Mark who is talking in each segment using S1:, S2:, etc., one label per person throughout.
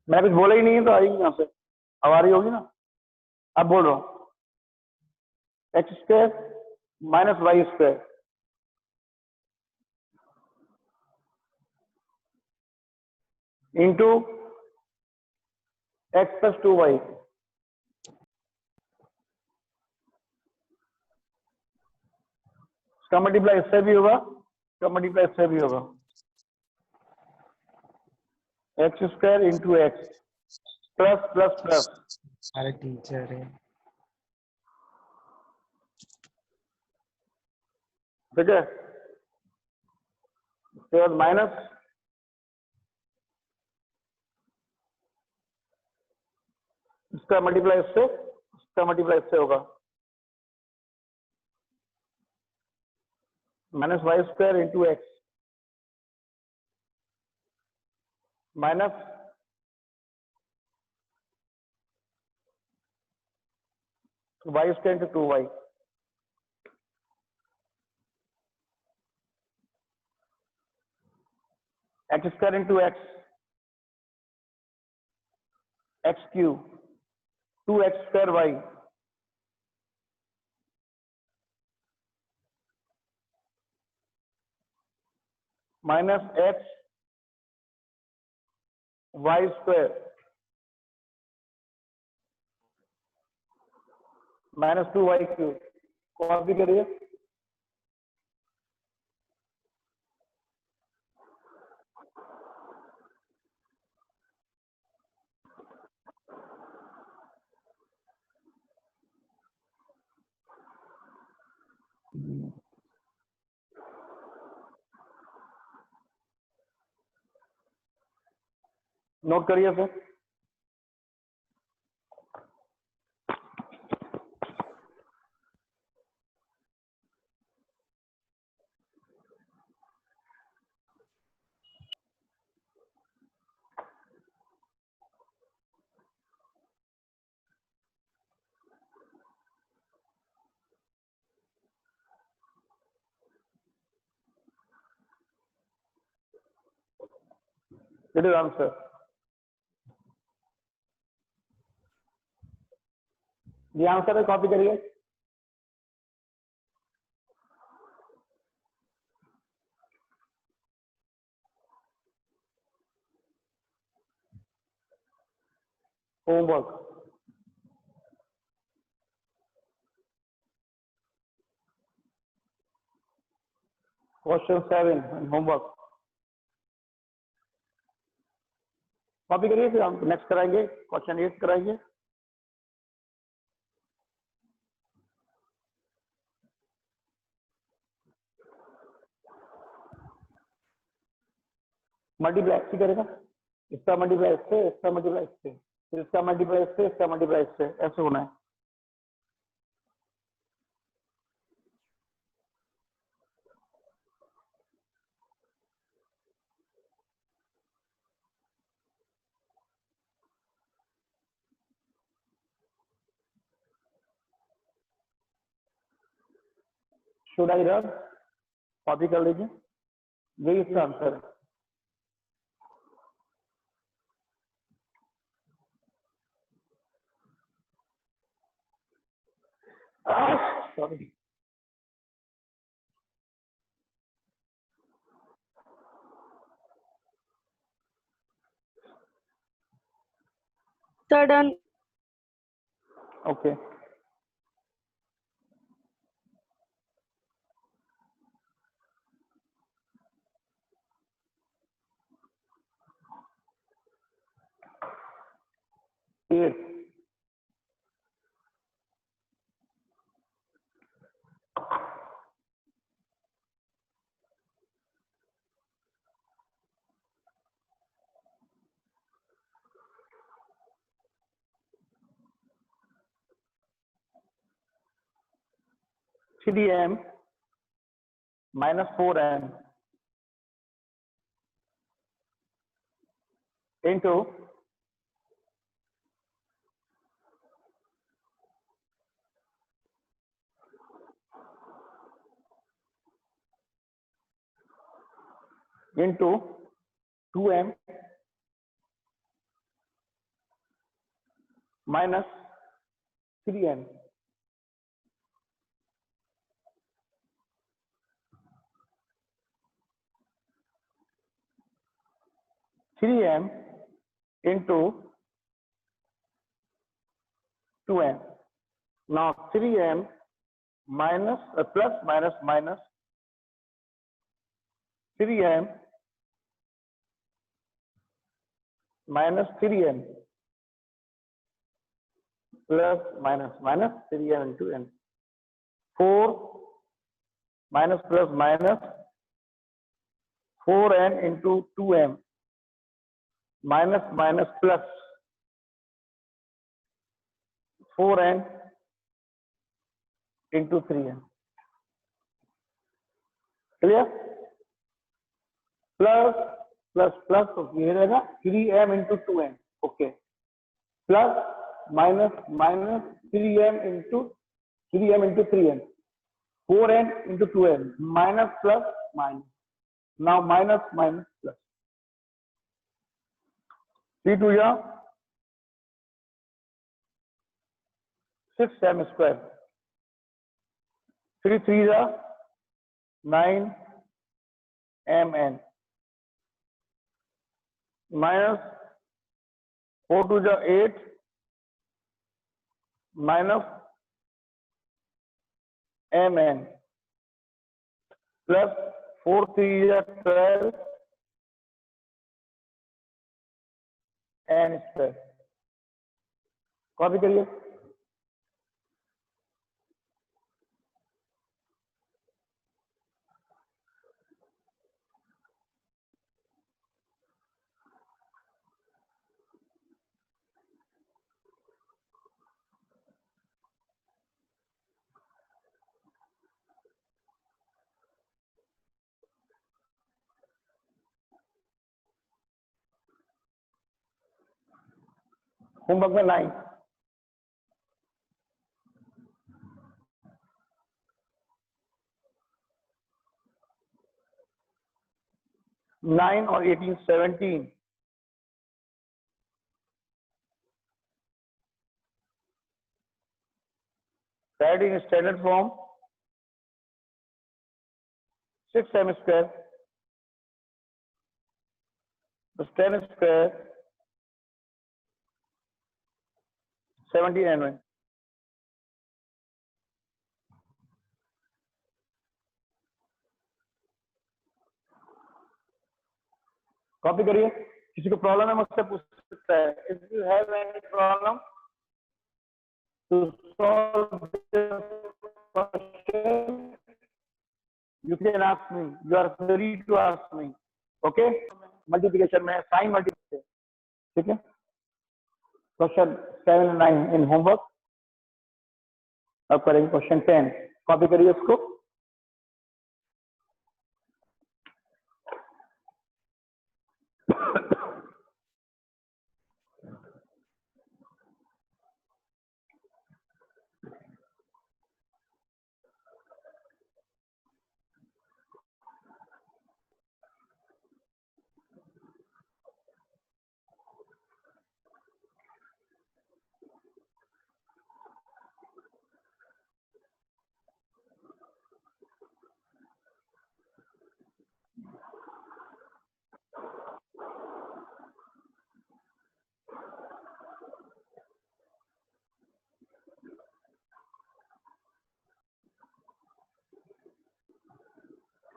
S1: मैं कुछ बोला ही नहीं है तो आएगी यहाँ से, अब आ रही होगी ना। अब बोल रहा हूँ x square minus y square into x plus 2y, इसका मल्टीप्लाई इससे भी होगा, इसका मल्टीप्लाई इससे भी होगा, x square into x plus plus plus,
S2: सारे टीचर है।
S1: ठीक है। उसके बाद माइनस इसका मल्टीप्लाई इससे, इसका मल्टीप्लाई इससे होगा, minus y square into x minus y square into 2y, x square into x x cube 2x square y minus x y square minus 2y cube. कौन सी करिए? नोट करिए सर। It is answer. ये answer है, copy करिए। Homework question 7 homework copy करिए, फिर हम नेक्स्ट कराएंगे, क्वेश्चन 8 कराएंगे। मल्टीप्लाई ऐसे करेगा, इसका मल्टीप्लाई इससे, इसका मल्टीप्लाई इससे, फिर इसका मल्टीप्लाई इससे, इसका मल्टीप्लाई इससे, ऐसे होना है। शुड आई रब? कॉपी कर लीजिए, यही इसका आंसर है। Sorry,
S3: Sir, done.
S1: Okay. Eight three m minus 4m into into 2m minus 3n. Three m into 2n. Now 3m minus plus minus minus 3m minus 3n plus minus minus 3m into n. 4 minus plus minus 4n into 2m minus minus plus 4n into 3n. Clear? Plus plus plus तो ये रहेगा 3m into 2n. Okay. Plus minus minus 3m into 3n. 4n into 2n. Minus plus minus. Now minus minus plus. 3 to ya 6m square. 3 3 ya 9 mn. Minus 4 to the 8 minus mn plus 4 3 is 12 n square. Copy करिए. Homework में 9 9 और 18 17 that in standard form 6m square plus 10 square 17 n. Copy करिए. किसी को problem है मुझसे पूछ सकता है. If you have any problem to solve this question you can ask me. You are free to ask me. Okay. Multiplication में sign multiplication. ठीक है. Question 7 and 9 in homework. अब करेंगे क्वेश्चन 10. कॉपी करिए उसको.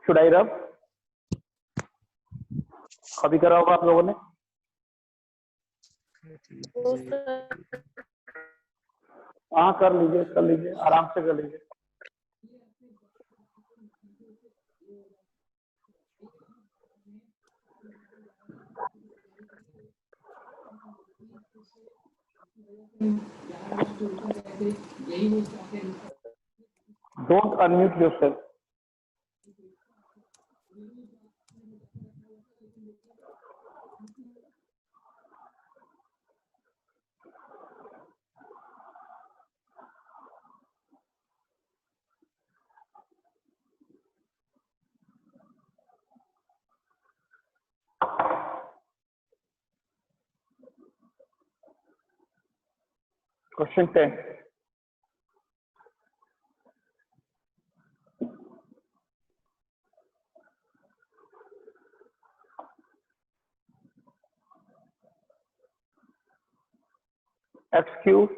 S1: शुड आई रब. Copy करा होगा आप लोगों ने. हाँ कर लीजिए आराम से कर लीजिए. Don't unmute yourself. Question 10. X cube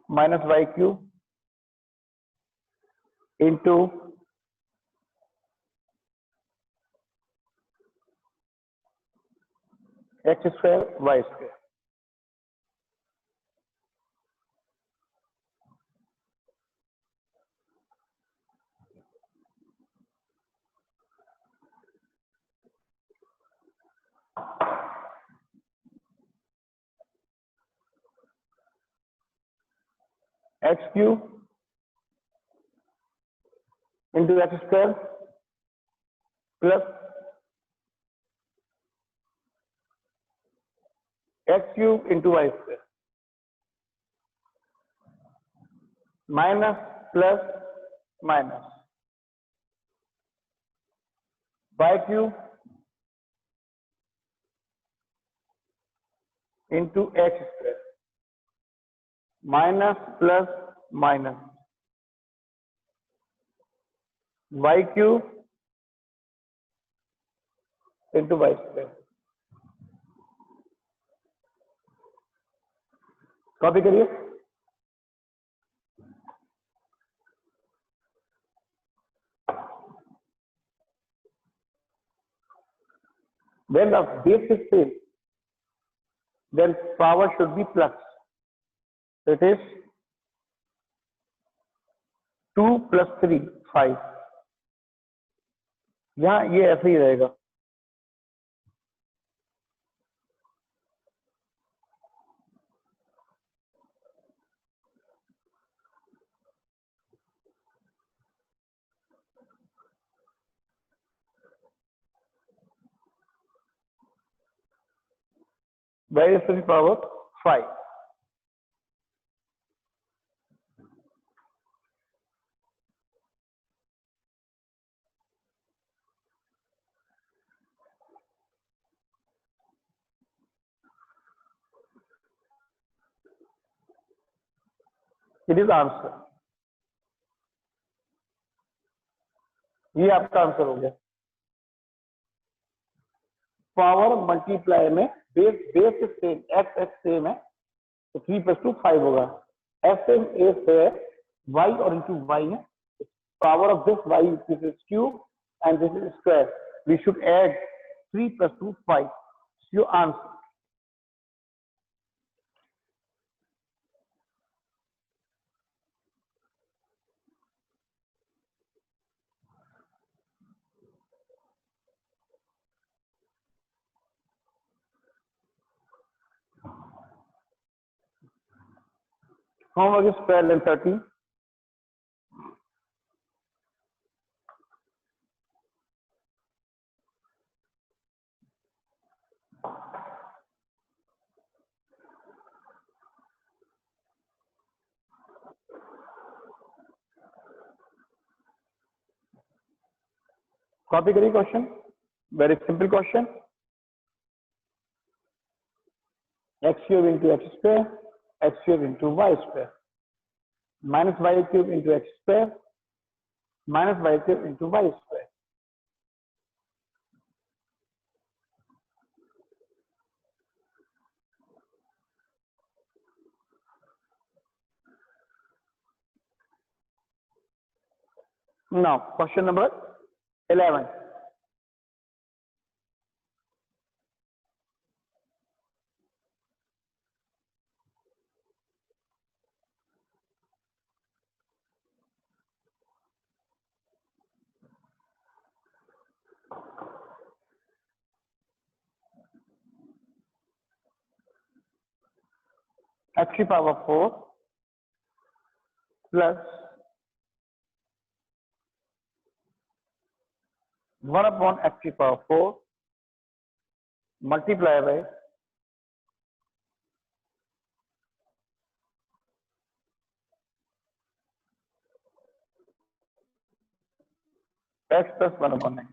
S1: minus y cube into x square y square. X cube into x square plus x cube into y square minus plus minus y cube into x square minus plus minus y cube into y square. Copy करिए. When the base is same, then power should be plus. It is 2 plus 3, 5. यहाँ ये ऐसे ही रहेगा. Where is the power? 5. It is answer. ये आपका answer हो गया. Power multiply में बेस सेम x सेम है तो 3 plus 2 5 होगा. f सेम a से y और into y है. Power of this y, this is cube and this is square. We should add 3 plus 2 5. Your answer. Homework is 12 and 13. Copy करिए question. Very simple question. X cube into x square, x cube into y square, minus y cube into x square, minus y cube into y square. Now, question number 11. X to the power 4 plus 1 upon x to the power 4 multiply by x plus 1 upon x.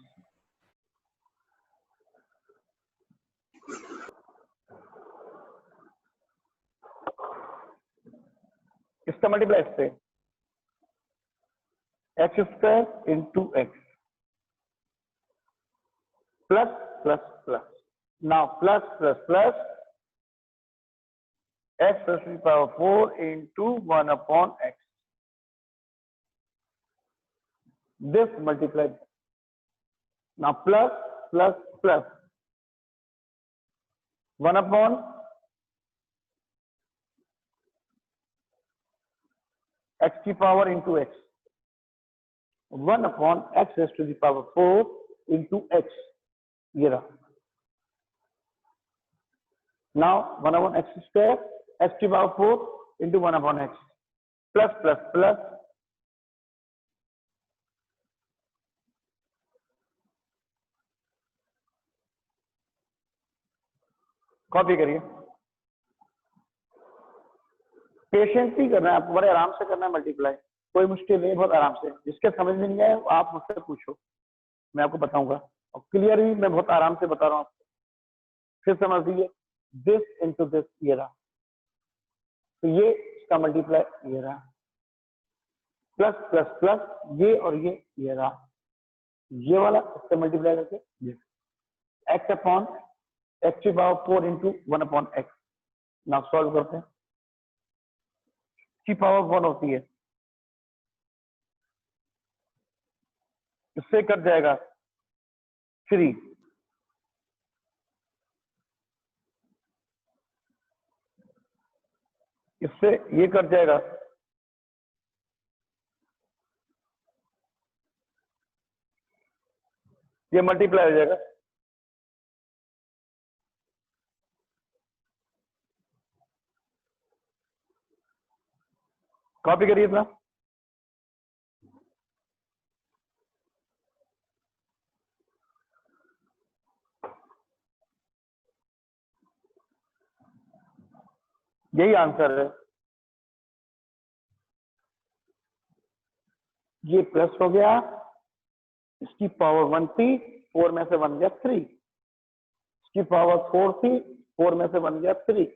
S1: इसका multiply इससे x square into x plus plus plus. Now plus plus plus x to the power 4 into 1 upon x. This multiplied. Now plus plus plus 1 upon x की power into x. 1 upon x raised to the power 4 into x. ये रहा. Now 1 upon x square x की power 4 into 1 upon x plus plus plus copy करिए. Patiently करना है आपको, बड़े आराम से करना है मल्टीप्लाई, कोई मुश्किल नहीं, बहुत आराम से. जिसके समझ में नहीं आए आप मुझसे पूछो, मैं आपको बताऊंगा. और क्लियर भी मैं बहुत आराम से बता रहा हूँ आपको. फिर समझ लीजिए दिस इंटू दिस ये रहा, तो ये इसका मल्टीप्लाई ये रहा, प्लस प्लस प्लस ये और ये रहा, ये वाला इससे मल्टीप्लाई करके ये एक्स अपॉन एक्स की power 4 into 1 upon x. Now solve करते हैं. की पावर 1 होती है, इससे कट जाएगा 3, इससे ये कट जाएगा, ये मल्टीप्लाई हो जाएगा. कॉपी करिए इतना. यही आंसर है. ये प्लस हो गया, इसकी पावर 1 थी, 4 में से 1 गया 3, इसकी पावर 4 थी, 4 में से 1 गया 3,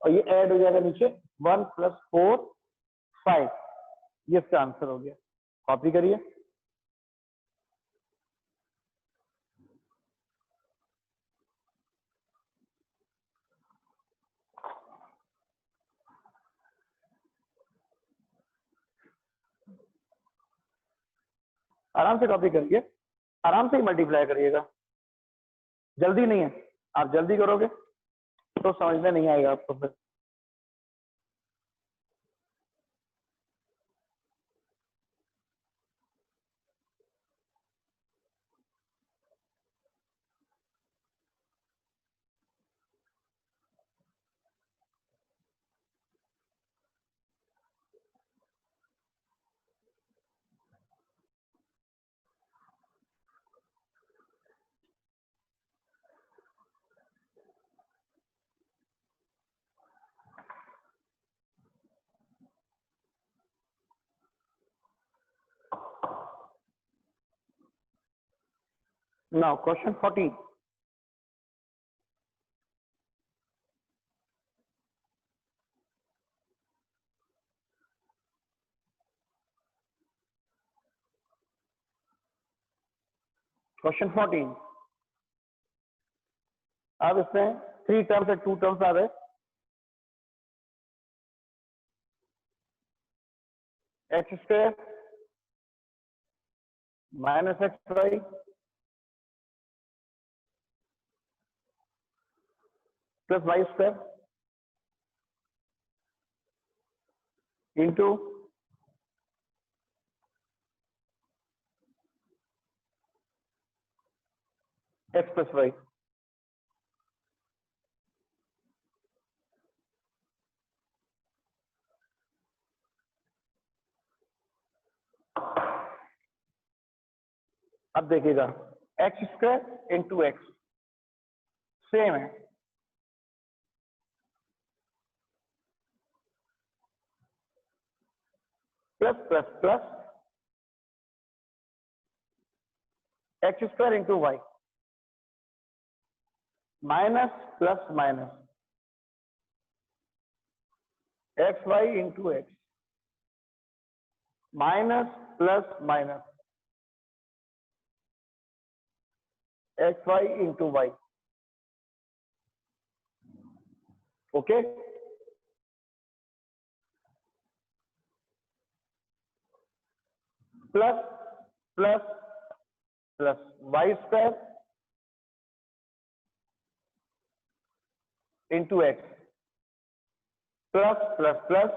S1: और ये ऐड हो जाएगा नीचे 1 प्लस 4 5. ये इसका आंसर हो गया. कॉपी करिए. आराम से कॉपी करिए, आराम से ही मल्टीप्लाई करिएगा, जल्दी नहीं है. आप जल्दी करोगे तो समझ में नहीं आएगा आपको. फिर नाउ क्वेश्चन 14. क्वेश्चन 14. अब इसमें 3 टर्म्स और 2 टर्म्स आ रहे. X square minus x y plus y square into x plus y. अब देखिएगा x square into x same है, plus plus plus x square into y minus plus minus x y into x minus plus minus x y into y. Okay, plus plus plus y square into x plus plus plus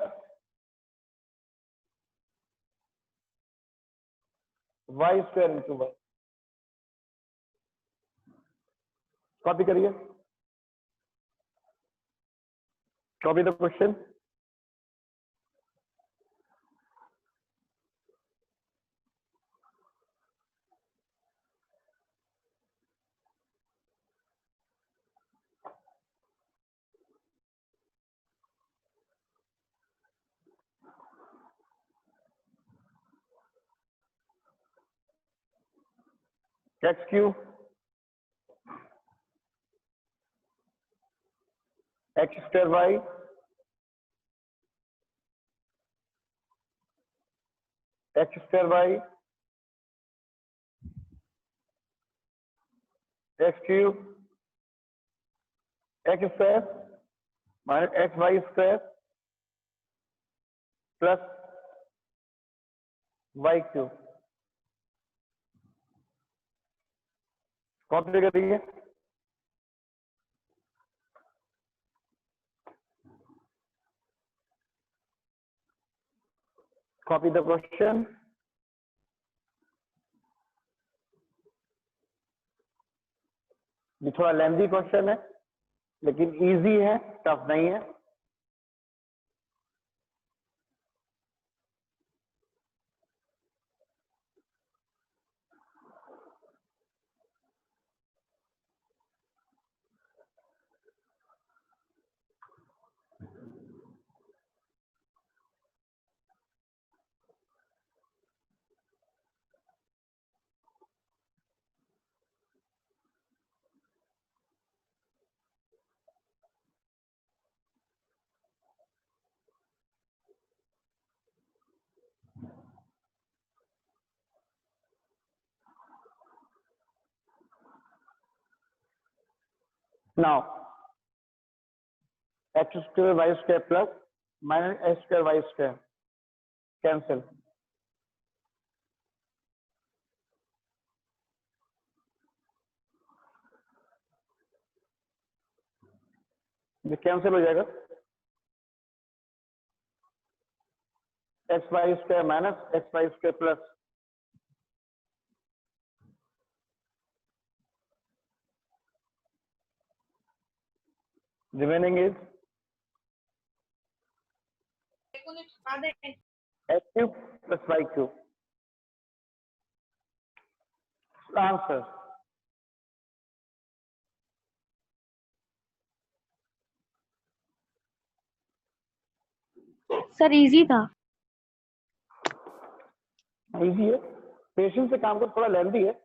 S1: y square into y. Copy करिए, copy the question. X cube x square y x square y x cube x square minus x y square plus y cube. Copy करिए, copy the question. ये थोड़ा lengthy question है लेकिन easy है, tough नहीं है। Now x square y square plus minus x square y square cancel. ये cancel हो जाएगा। X y square minus x y square plus remaining is x cube plus y cube. Answer
S3: sir easy था।
S1: Easy है, patience से काम कर, थोड़ा lengthy है।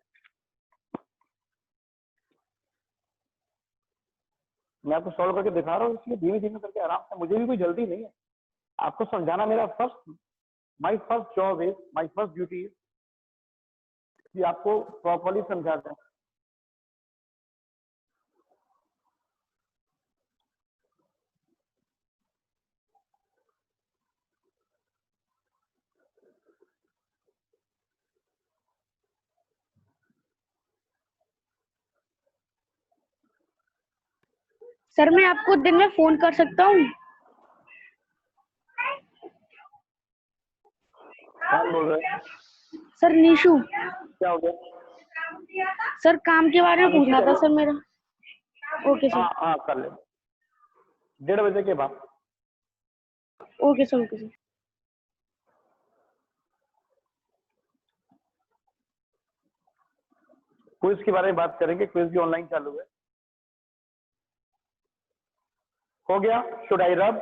S1: मैं आपको सॉल्व करके दिखा रहा हूँ, इसलिए धीमे धीमे करके आराम से, मुझे भी कोई जल्दी नहीं है। आपको समझाना मेरा my first job is, my first duty is कि आपको प्रॉपर्ली समझा दें।
S3: सर मैं आपको दिन में फोन कर सकता हूँ?
S1: कौन बोल रहे हैं?
S3: सर निशु।
S1: क्या हो गया?
S3: सर काम के बारे में
S1: निशु
S3: पूछना था
S1: करो।
S3: सर मेरा। Okay sir.
S1: हाँ कर ले, 1:30 बजे के बाद।
S3: Okay sir, okay sir.
S1: Quiz के बारे में बात करेंगे, क्विज भी ऑनलाइन चालू है। हो गया? शुड आई रब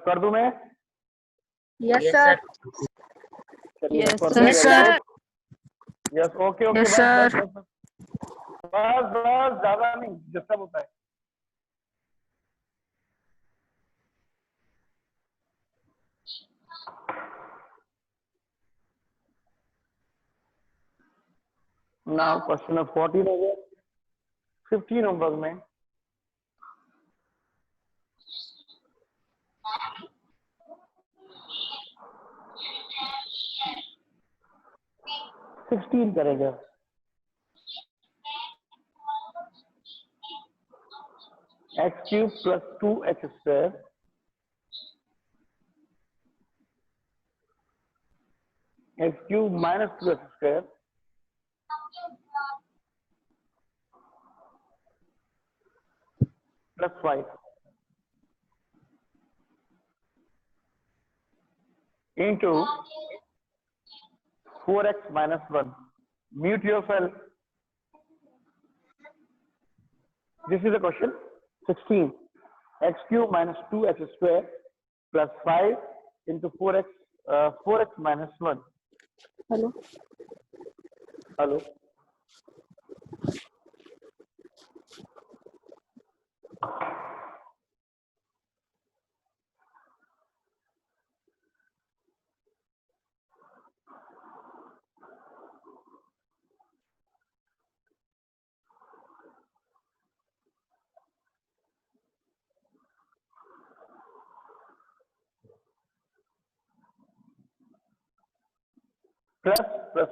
S1: कर दूं मैं?
S3: Yes sir.
S1: Yes
S3: sir.
S1: Yes, okay okay,
S3: Yes,
S1: बस
S3: sir.
S1: बस बस बस बस, ज्यादा नहीं, डिस्टर्ब होता है। नाउ क्वेश्चन नंबर 14 हो गया। 15 होमवर्क में सिक्सटीन करेगा। X cube plus 2x² x cube minus 2x² plus 5 into 4x minus 1. Mute yourself. This is the question. 16. X cube minus 2x square plus 5 into 4x minus 1.
S3: Hello
S1: Hello.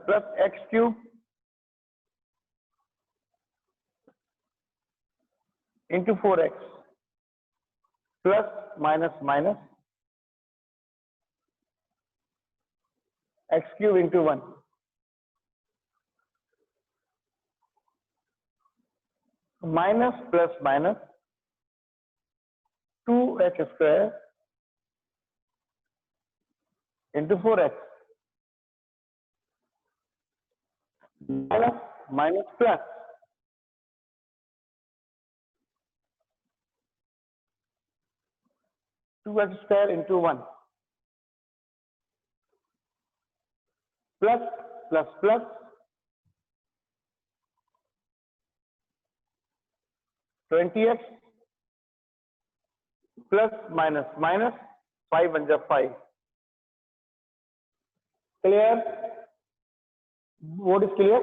S1: Plus x cube into 4x plus minus minus x cube into 1 minus plus minus 2x square into 4x minus minus plus 2x square into 1 plus plus plus 20x plus minus minus 5 and 5. Clear? What is clear?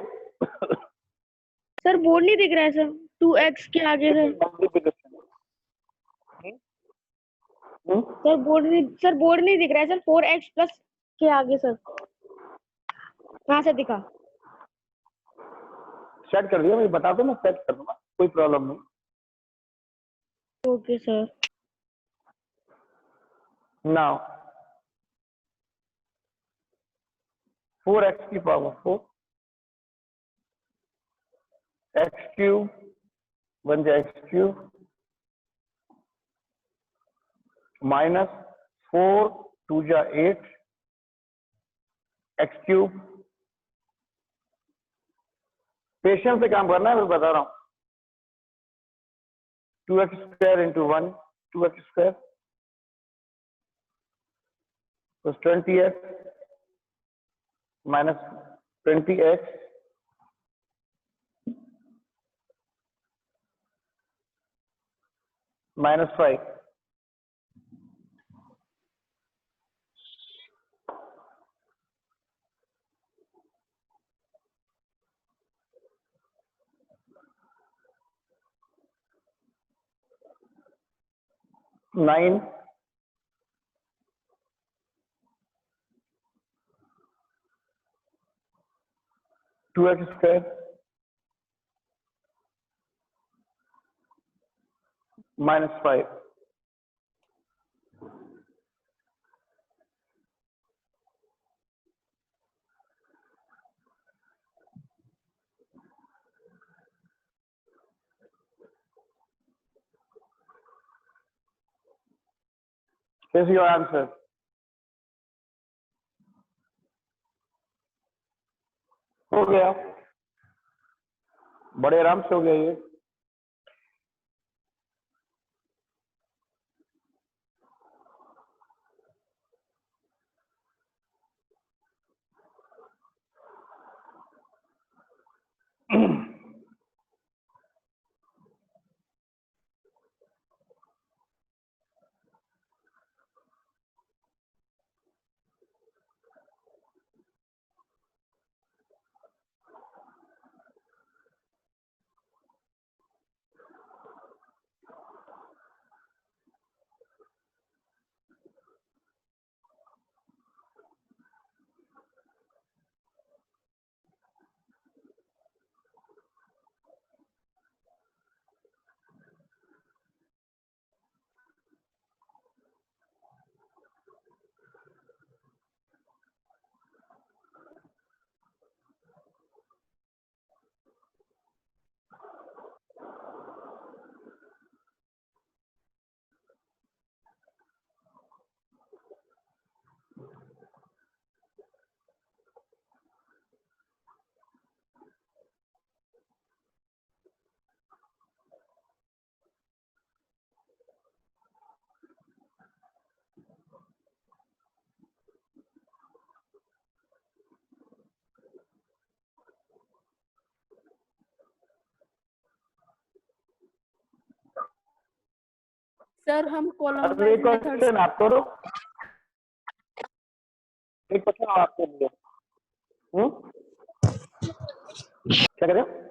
S3: Sir board नहीं दिख रहा है sir 2x के आगे sir sir board नहीं दिख रहा है सर 4x प्लस के आगे सर कहाँ से दिखा
S1: सेट कर दिया, मुझे बता दो, मैं सेट कर दूंगा, कोई प्रॉब्लम नहीं।
S3: ओके सर
S1: नाउ 4x की पावर 4 x क्यूब बन जाए x क्यूब माइनस 4 2 जा 8 x क्यूब। पेशेंस से काम करना है, मैं बता रहा हूं। 2x square into 1 2x square plus 20x minus 20x minus 5 9 2x square minus 5 is your answer। हो गया, बड़े आराम से हो गया ये।
S4: सर हम कॉलम
S1: अब
S4: वाइज
S1: एक
S4: मेथड
S1: क्वेश्चन आप करो, एक क्वेश्चन आपके लिए। क्या कह रहे हो?